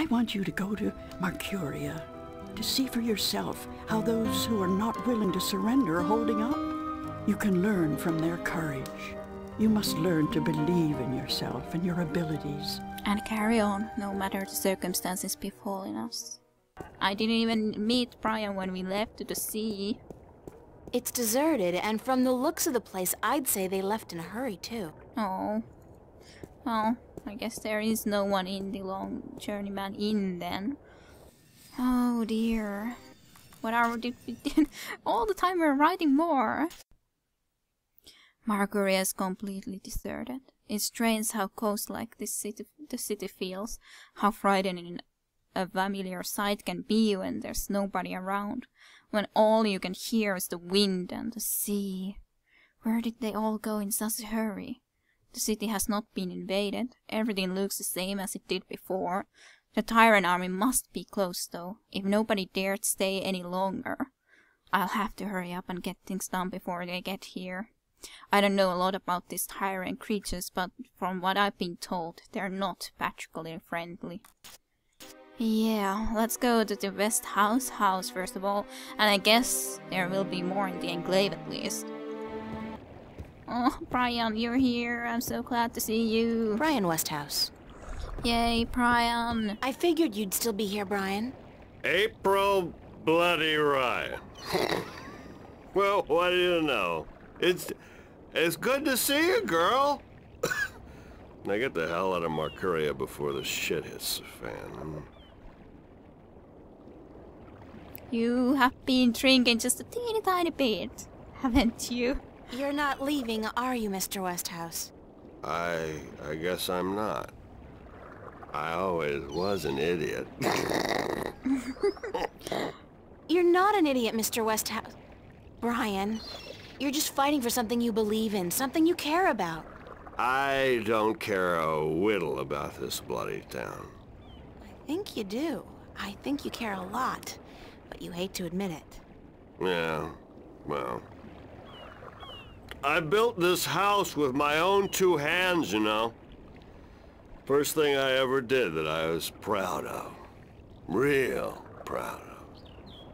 I want you to go to Marcuria to see for yourself how those who are not willing to surrender are holding up. You can learn from their courage. You must learn to believe in yourself and your abilities. And carry on, no matter the circumstances befalling us. I didn't even meet Brian when we left to the sea. It's deserted, and from the looks of the place, I'd say they left in a hurry, too. Oh. Well, I guess there is no one in the Long Journeyman Inn then. Oh dear. What are we doing? All the time we're writing more. Marcuria is completely deserted. It's strange how coast-like the city feels, how frightening a familiar sight can be when there's nobody around, when all you can hear is the wind and the sea. Where did they all go in such a hurry? The city has not been invaded. Everything looks the same as it did before. The tyrant army must be close though, if nobody dared stay any longer. I'll have to hurry up and get things done before they get here. I don't know a lot about these tyrant creatures, but from what I've been told, they're not particularly friendly. Yeah, let's go to the West House first of all, and I guess there will be more in the Enclave at least. Oh, Brian, you're here. I'm so glad to see you. Brian Westhouse. Yay, Brian. I figured you'd still be here, Brian. April Bloody Ryan. Well, what do you know? It's good to see you, girl. Now get the hell out of Marcuria before the shit hits the fan. You have been drinking just a teeny tiny bit, haven't you? You're not leaving, are you, Mr. Westhouse? I guess I'm not. I always was an idiot. You're not an idiot, Mr. Westhouse. Brian, you're just fighting for something you believe in, something you care about. I don't care a whittle about this bloody town. I think you do. I think you care a lot, but you hate to admit it. Yeah, well... I built this house with my own two hands, you know. First thing I ever did that I was proud of. Real proud of.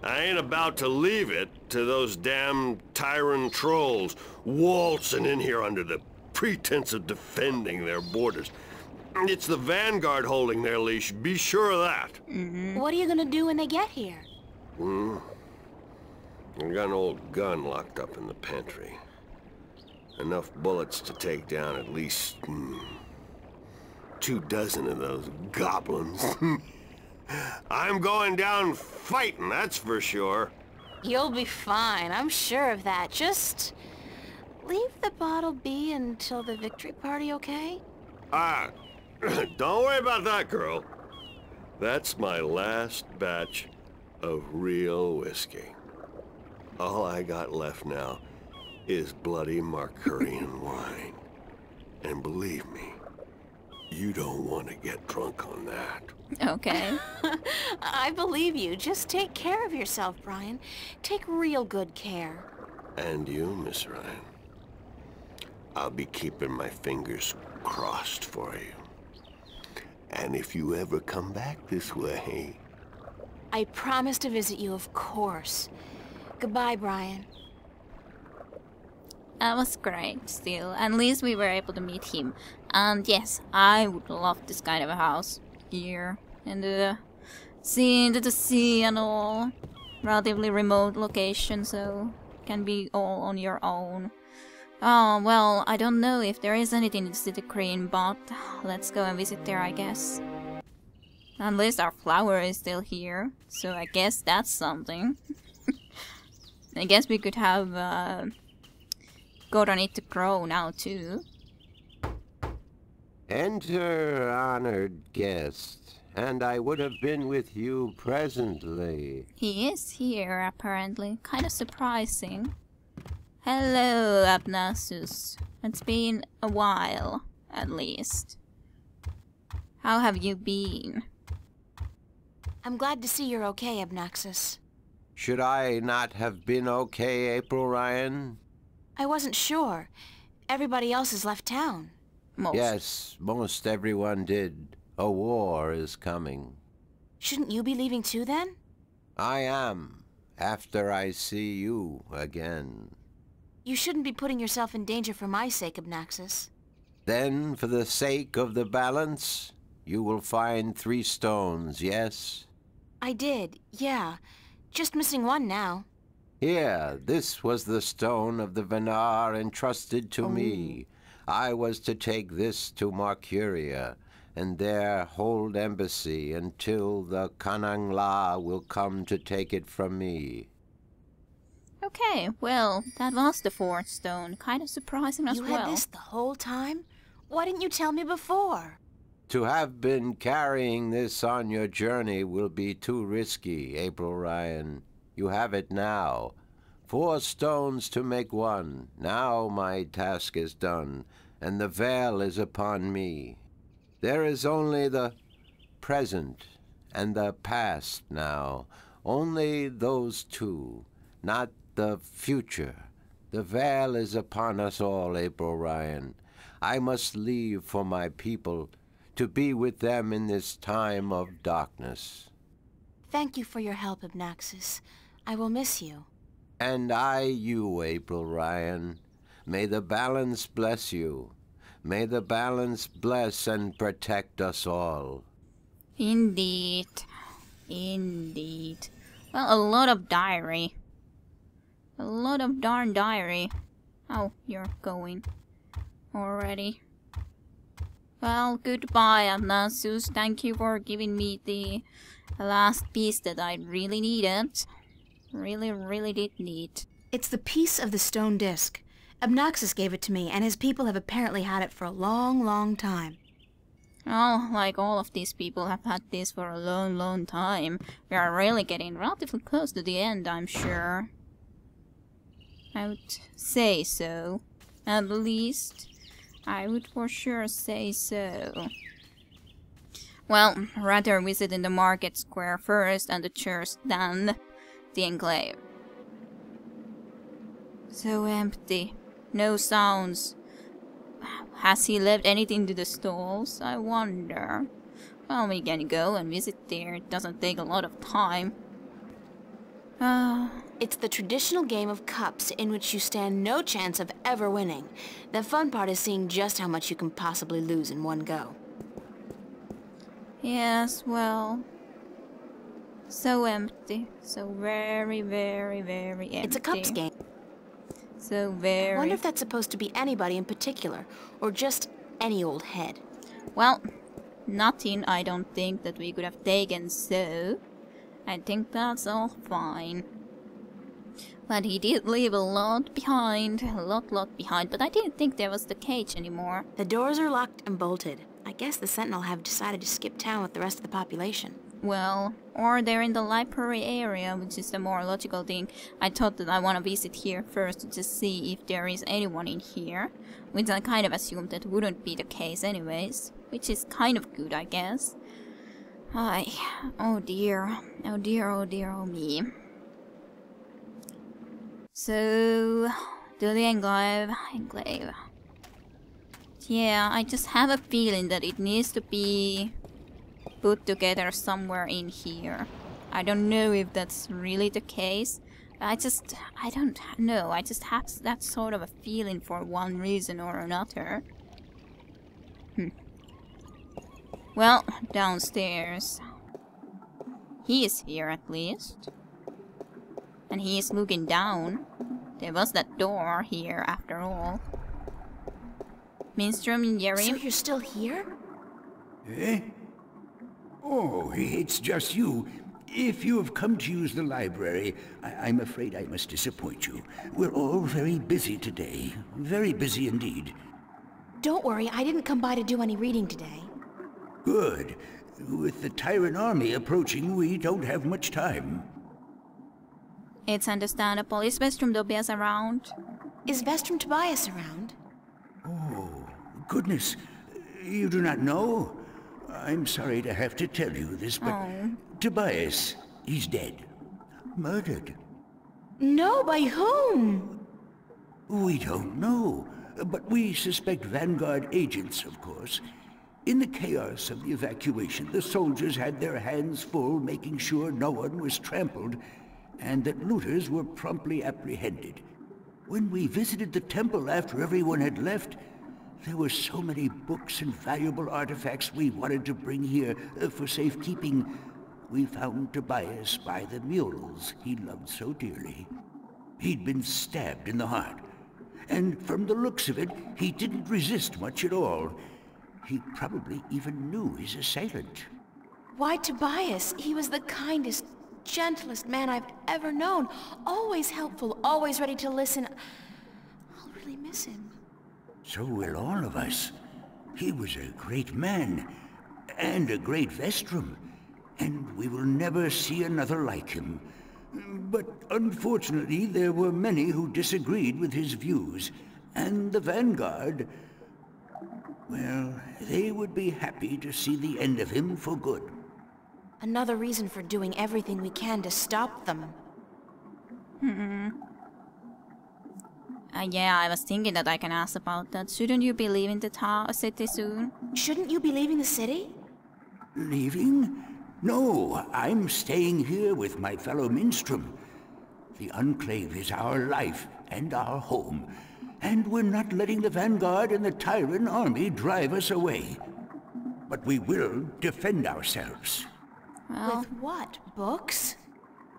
I ain't about to leave it to those damn tyrant trolls waltzing in here under the pretense of defending their borders. It's the Vanguard holding their leash, be sure of that. What are you gonna do when they get here? I got an old gun locked up in the pantry. Enough bullets to take down at least 24 of those goblins. I'm going down fighting, that's for sure. You'll be fine, I'm sure of that. Just leave the bottle be until the victory party, okay? Don't worry about that, girl. That's my last batch of real whiskey. All I got left now is bloody Marcurian wine. And believe me, you don't want to get drunk on that. Okay. I believe you. Just take care of yourself, Brian. Take real good care. And you, Miss Ryan. I'll be keeping my fingers crossed for you. And if you ever come back this way... I promise to visit you, of course. Goodbye, Brian. That was great still. At least we were able to meet him. And yes, I would love this kind of a house here. In the sea and all. Relatively remote location, so can be all on your own. Oh, well, I don't know if there is anything in City Green, but let's go and visit there, I guess. At least our flower is still here, so I guess that's something. I guess we could have got on it to grow now too. Enter, honored guest, and I would have been with you presently. He is here, apparently. Kind of surprising. Hello, Abnasus. It's been a while, at least. How have you been? I'm glad to see you're okay, Abnaxus. Should I not have been okay, April Ryan? I wasn't sure. Everybody else has left town. Most. Yes, most everyone did. A war is coming. Shouldn't you be leaving too, then? I am, after I see you again. You shouldn't be putting yourself in danger for my sake, Abnaxis. Then, for the sake of the balance, you will find 3 stones, yes? I did, yeah. Just missing one now. Here, this was the stone of the Venar entrusted to me. I was to take this to Marcuria, and there hold embassy until the Kanangla will come to take it from me. Okay, well, that was the 4th stone. Kind of surprising as You well. had this the whole time? Why didn't you tell me before? To have been carrying this on your journey will be too risky, April Ryan. You have it now. 4 stones to make 1. Now my task is done, and the veil is upon me. There is only the present and the past now. Only those 2, not the future. The veil is upon us all, April Ryan. I must leave for my people, to be with them in this time of darkness. Thank you for your help, Abnaxis. I will miss you. And I you, April Ryan. May the balance bless you. May the balance bless and protect us all. Indeed. Indeed. Well, a lot of diary. A lot of darn diary. Oh, you're going already. Well, goodbye, Abnaxis. Thank you for giving me the last piece that I really needed. Really did need. It's the piece of the stone disc. Abnaxis gave it to me, and his people have apparently had it for a long time. Oh, like all of these people have had this for a long time. We are really getting relatively close to the end, I'm sure. I would say so. At least, I would for sure say so. Well, rather visit in the market square first and the church than the enclave. So empty. No sounds. Has he left anything to the stalls? I wonder. Well, we can go and visit there. It doesn't take a lot of time. It's the traditional game of cups in which you stand no chance of ever winning. The fun part is seeing just how much you can possibly lose in one go. Yes, well... so empty. So very empty. It's a cups game. So very... I wonder if that's supposed to be anybody in particular, or just any old head. Well, nothing I don't think that we could have taken, so... I think that's all fine. But he did leave a lot behind, a lot behind, but I didn't think there was the cage anymore. The doors are locked and bolted. I guess the Sentinel have decided to skip town with the rest of the population. Well, or they're in the library area, which is the more logical thing. I thought that I want to visit here first to just see if there is anyone in here, which I kind of assumed that wouldn't be the case anyways, which is kind of good, I guess. Oh dear, oh me. So, to the enclave. Yeah, I just have a feeling that it needs to be put together somewhere in here. I don't know if that's really the case. I don't know. I just have that sort of a feeling for one reason or another. Well, downstairs. He is here at least. And he is looking down. There was that door here after all. Minstrom and Yeri. So you're still here? Eh? Oh, it's just you. If you have come to use the library, I'm afraid I must disappoint you. We're all very busy today. Very busy indeed. Don't worry, I didn't come by to do any reading today. Good. With the Tyrant army approaching, we don't have much time. It's understandable. Is Vestrum Tobias around? Is Vestrum Tobias around? Oh, goodness. You do not know? I'm sorry to have to tell you this, but Tobias, he's dead. Murdered. No, by whom? We don't know, but we suspect Vanguard agents, of course. In the chaos of the evacuation, the soldiers had their hands full making sure no one was trampled and that looters were promptly apprehended. When we visited the temple after everyone had left, there were so many books and valuable artifacts we wanted to bring here for safekeeping. We found Tobias by the mules he loved so dearly. He'd been stabbed in the heart, and from the looks of it, he didn't resist much at all. He probably even knew his assailant. Why Tobias? He was the kindest, gentlest man I've ever known. Always helpful, always ready to listen. I'll really miss him. So will all of us. He was a great man, and a great Vestrum, and we will never see another like him. But unfortunately, there were many who disagreed with his views, and the Vanguard, well, they would be happy to see the end of him for good. Another reason for doing everything we can to stop them. Yeah, I was thinking that I can ask about that. Shouldn't you be leaving the city soon? Shouldn't you be leaving the city? Leaving? No, I'm staying here with my fellow minstrel. The Enclave is our life and our home, and we're not letting the Vanguard and the Tyrant army drive us away. But we will defend ourselves. Well, With what? Books?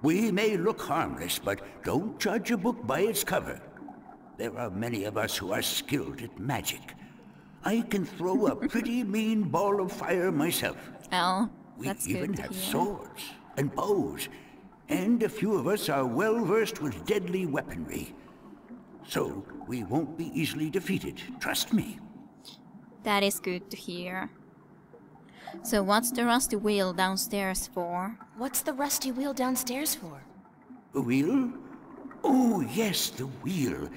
We may look harmless, but don't judge a book by its cover. There are many of us who are skilled at magic. I can throw a pretty mean ball of fire myself. well, We that's even good to have hear. swords and bows, and a few of us are well versed with deadly weaponry. So we won't be easily defeated, trust me. That is good to hear. So what's the rusty wheel downstairs for? What's the rusty wheel downstairs for? A wheel? Oh, yes, the wheel.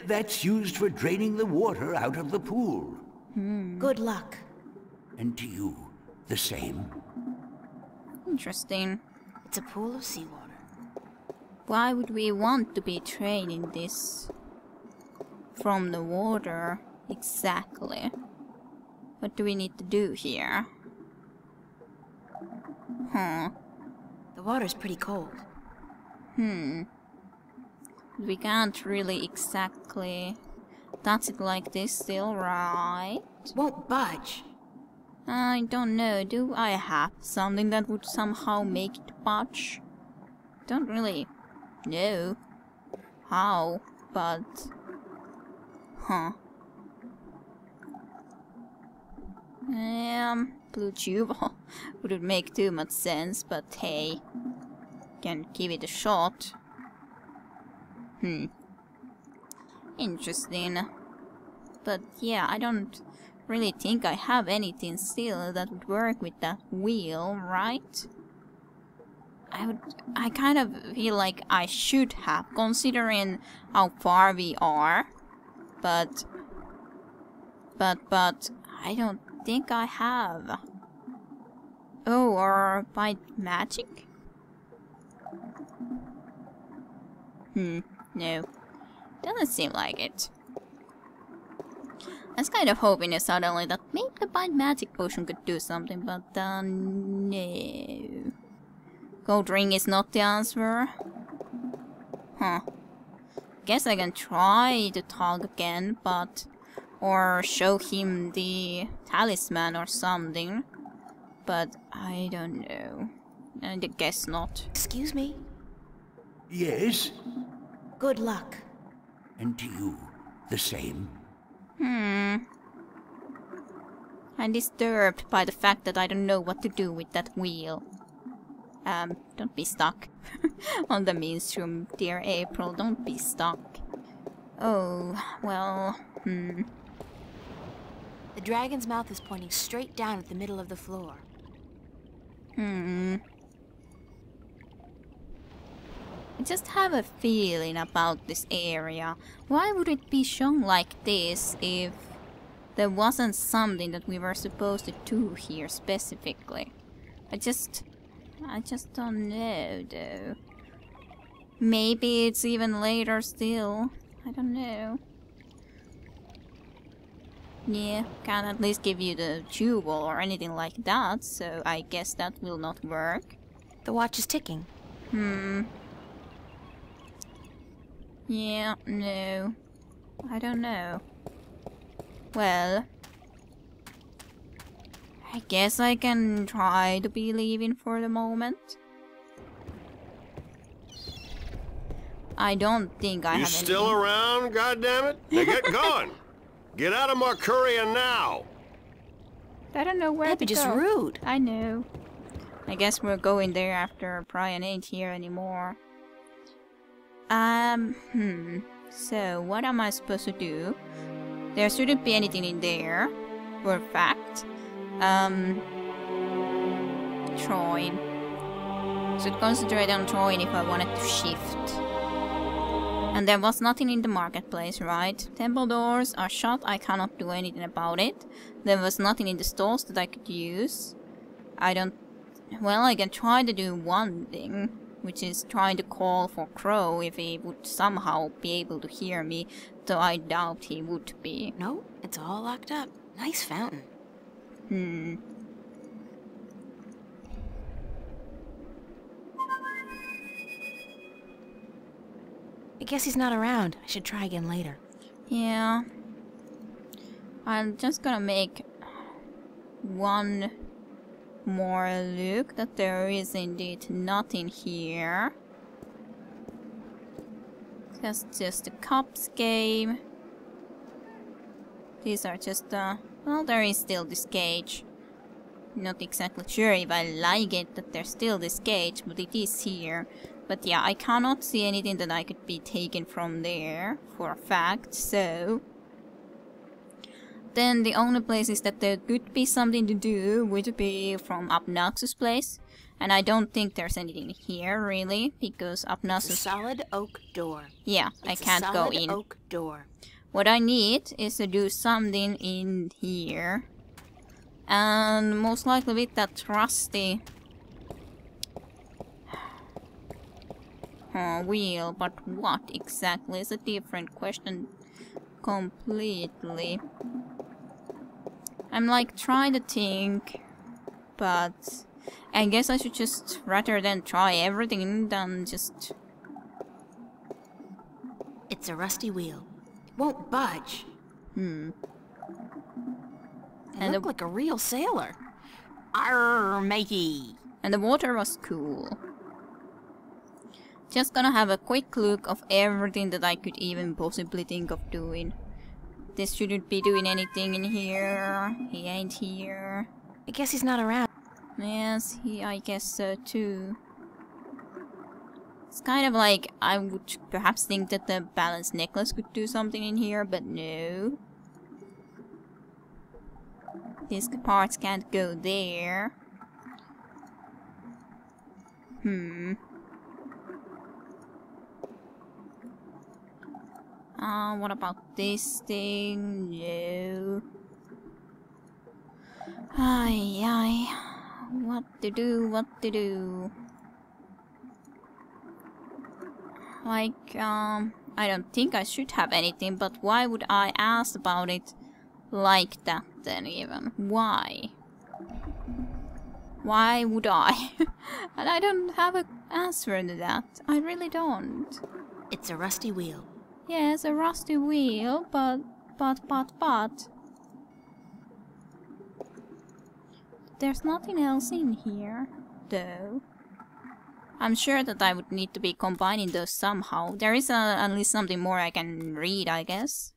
That's used for draining the water out of the pool. Good luck. And to you, the same. Interesting. It's a pool of seawater. Why would we want to be training this from the water exactly? What do we need to do here? The water's pretty cold. We can't really exactly touch it like this still, right? Won't budge. I don't know. Do I have something that would somehow make it budge? Don't really know how, but... Blue tube wouldn't make too much sense, but hey, can give it a shot. Interesting. But yeah, I don't really think I have anything still that would work with that wheel, right? I kind of feel like I should have, considering how far we are. But I don't think I have. Oh, or by magic? No. Doesn't seem like it. I was kind of hoping suddenly that maybe the Bind Magic Potion could do something, but no. Gold Ring is not the answer. Guess I can try to talk again, but... or show him the talisman or something. But I don't know. I guess not. Excuse me. Yes? Good luck. And to you, the same. I'm disturbed by the fact that I don't know what to do with that wheel. Don't be stuck on the minstrum, dear April. Don't be stuck. Oh, well, The dragon's mouth is pointing straight down at the middle of the floor. I just have a feeling about this area. Why would it be shown like this if there wasn't something that we were supposed to do here specifically? I just don't know, though. Maybe it's even later still. I don't know. Yeah, can't at least give you the jewel or anything like that, so I guess that will not work. The watch is ticking. Yeah, no. I don't know. Well, I guess I can try to be leaving for the moment. I don't think I have You still anything. around, goddammit? Now get going! Get out of Marcuria now! I don't know where That'd to be just go. rude. I know. I guess we're going there after Brian ain't here anymore. So what am I supposed to do? There shouldn't be anything in there, for a fact. Troin. Should concentrate on Troin if I wanted to shift. And there was nothing in the marketplace, right? Temple doors are shut, I cannot do anything about it. There was nothing in the stalls that I could use. Well, I can try to do one thing, which is trying to call for Crow if he would somehow be able to hear me, though I doubt he would be. No, it's all locked up. Nice fountain. I guess he's not around. I should try again later. Yeah. I'm just gonna make one more look that there is indeed nothing here. That's just a cups game. These are just well, there is still this cage. Not exactly sure if I like it that there's still this cage, but it is here. But yeah, I cannot see anything that I could be taken from there for a fact, so then the only places that there could be something to do would be from Obnoxious place. And I don't think there's anything here, really, because Obnoxious... It's a solid oak door. Yeah, I can't go in. Solid oak door. What I need is to do something in here. And most likely with that rusty wheel, but what exactly is a different question completely. I'm like trying to think, but I guess I should just rather than try everything than just... It's a rusty wheel. It won't budge. You And look like a real sailor. Arr, matey. And the water was cool. Just gonna have a quick look of everything that I could even possibly think of doing. This shouldn't be doing anything in here. He ain't here. I guess he's not around. Yes, I guess so too. It's kind of like I would perhaps think that the balanced necklace could do something in here, but no. These parts can't go there. What about this thing? No. Ay. What to do? Like, I don't think I should have anything, but why would I ask about it like that then even? Why? Why would I? And I don't have an answer to that. I really don't. It's a rusty wheel. Yes, a rusty wheel, but... There's nothing else in here, though. I'm sure that I would need to be combining those somehow. There is at least something more I can read, I guess.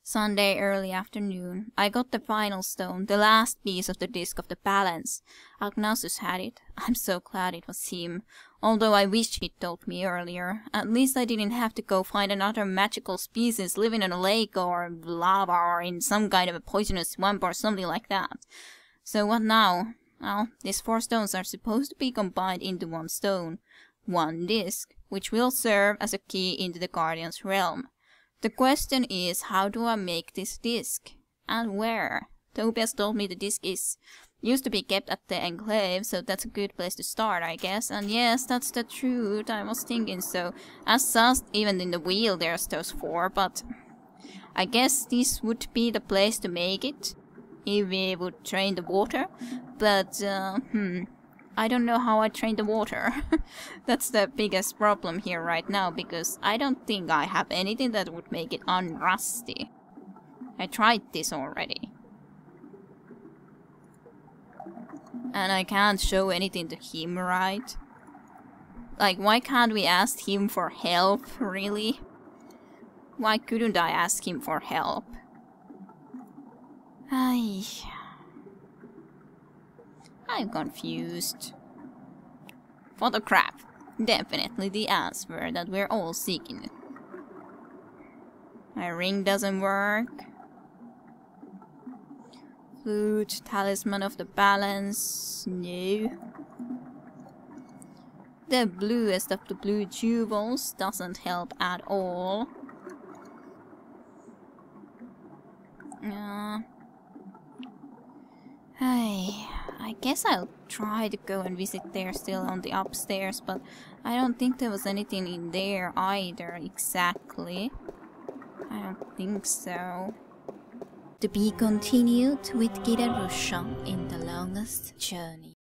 Sunday early afternoon. I got the final stone, the last piece of the disc of the balance. Agnosus had it. I'm so glad it was him. Although I wish he'd told me earlier. At least I didn't have to go find another magical species living in a lake or lava or in some kind of a poisonous swamp or something like that. So what now? Well, these 4 stones are supposed to be combined into one stone, one disc, which will serve as a key into the Guardian's realm. The question is, how do I make this disc? And where? Tobias told me the disc used to be kept at the Enclave, so that's a good place to start, I guess. And yes, that's the truth, I was thinking so. As such, even in the wheel there's those 4, but I guess this would be the place to make it, if we would drain the water, but I don't know how I drain the water. That's the biggest problem here right now, because I don't think I have anything that would make it unrusty. I tried this already. And I can't show anything to him, right? Like, why can't we ask him for help, really? Why couldn't I ask him for help? I'm confused. Photograph. Definitely the answer that we're all seeking. My ring doesn't work. Flute, talisman of the balance. No. The bluest of the blue jewels doesn't help at all. I guess I'll try to go and visit there still on the upstairs, but I don't think there was anything in there either exactly. I don't think so. To be continued with Kira Rusha in the longest journey.